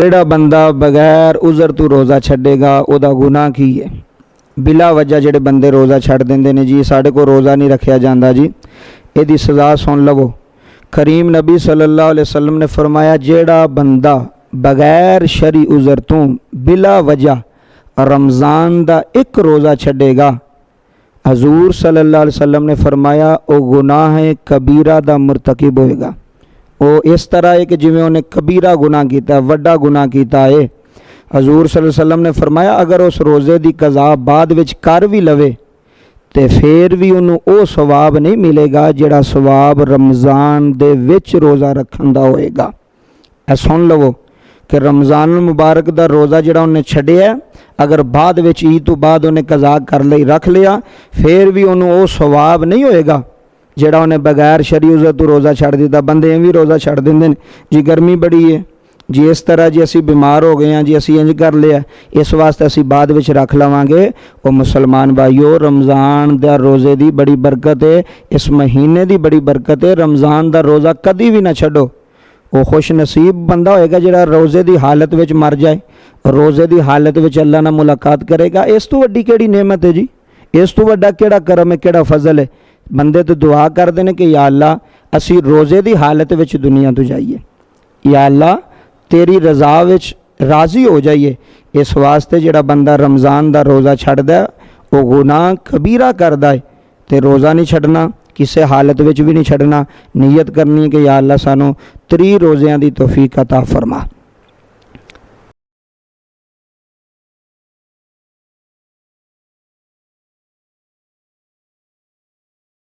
ਜਿਹੜਾ ਬੰਦਾ ਬਗੈਰ ਉਜ਼ਰ ਤੋਂ ਰੋਜ਼ਾ ਛੱਡੇਗਾ ਉਹਦਾ ਗੁਨਾਹ ਕੀ ਹੈ। ਬਿਲਾ ਵਜ੍ਹਾ ਜਿਹੜੇ ਬੰਦੇ ਰੋਜ਼ਾ ਛੱਡ ਦਿੰਦੇ ਨੇ ਜੀ, ਸਾਡੇ ਕੋਲ ਰੋਜ਼ਾ ਨਹੀਂ ਰੱਖਿਆ ਜਾਂਦਾ ਜੀ, ਇਹਦੀ ਸਜ਼ਾ ਸੁਣ ਲਵੋ। ਕਰੀਮ ਨਬੀ सल्लल्लाहु अलैहि वसल्लम ने फरमाया, ਜਿਹੜਾ ਬੰਦਾ बगैर शरी उज़र तो बिला वजह रमज़ान का एक रोज़ा छड़ेगा, हजूर सल्लल्लाहु अलैहि वसल्लम ने फरमाया वो गुनाह कबीरा दा मुरतकिब होएगा। वो इस तरह है कि जिमें उन्हें कबीरा गुनाह किया, वड्डा गुनाह किया है। हजूर सल्लल्लाहु अलैहि वसल्लम ने फरमाया अगर उस रोज़े की कज़ा बाद विच कर भी लवे तो फिर भी उन्होंने वो सवाब नहीं मिलेगा जिहड़ा सवाब रमज़ान दे विच रोज़ा रखण दा होएगा। ऐ सुन लवो कि रमज़ान मुबारक दा रोज़ा जिहड़ा उन्हें छड्डिया, अगर बाद विच ईद तो बाद उन्हें कज़ा कर लई रख लिया फिर भी उन्होंने वो सवाब नहीं होएगा जिहड़ा उन्हें बगैर शरी उज़र तो रोज़ा छड्ड दिता। बंदे भी रोज़ा छड्ड दिंदे ने जी, गर्मी बड़ी है जी, इस तरह जी असी बीमार हो गए हैं जी, असी इंज कर लिया, इस वास्ते असी बाद विच रख लवांगे। वो मुसलमान भाईओ, रमज़ान दा रोज़े दी बड़ी बरकत है, इस महीने दी बड़ी बरकत है। रमज़ान दा रोज़ा कदी भी ना छड्डो। वो खुश नसीब बंदा होएगा जिहड़ा रोज़े दी हालत विच मर जाए, रोज़े दी हालत विच अल्लाह नाल मुलाकात करेगा। इस तो वड्डी केड़ी नेमत है जी, इस तो वड्डा केड़ा करम है, केड़ा फजल है। बंदे तो दुआ करते हैं कि या अल्लाह असी रोज़े दी हालत विच दुनिया तो जाइए, या अल्लाह तेरी रज़ा विच राज़ी हो जाइए। इस वास्ते जिहड़ा बंदा रमज़ान दा रोज़ा छड्डदा वो गुनाह कबीरा करदा है। तो रोज़ा नहीं छड्डना, किसी हालत विच भी नहीं छड्डना। नीयत करनी है कि या अल्लाह सानू 3 रोज़ियां दी तौफीक अता फरमा।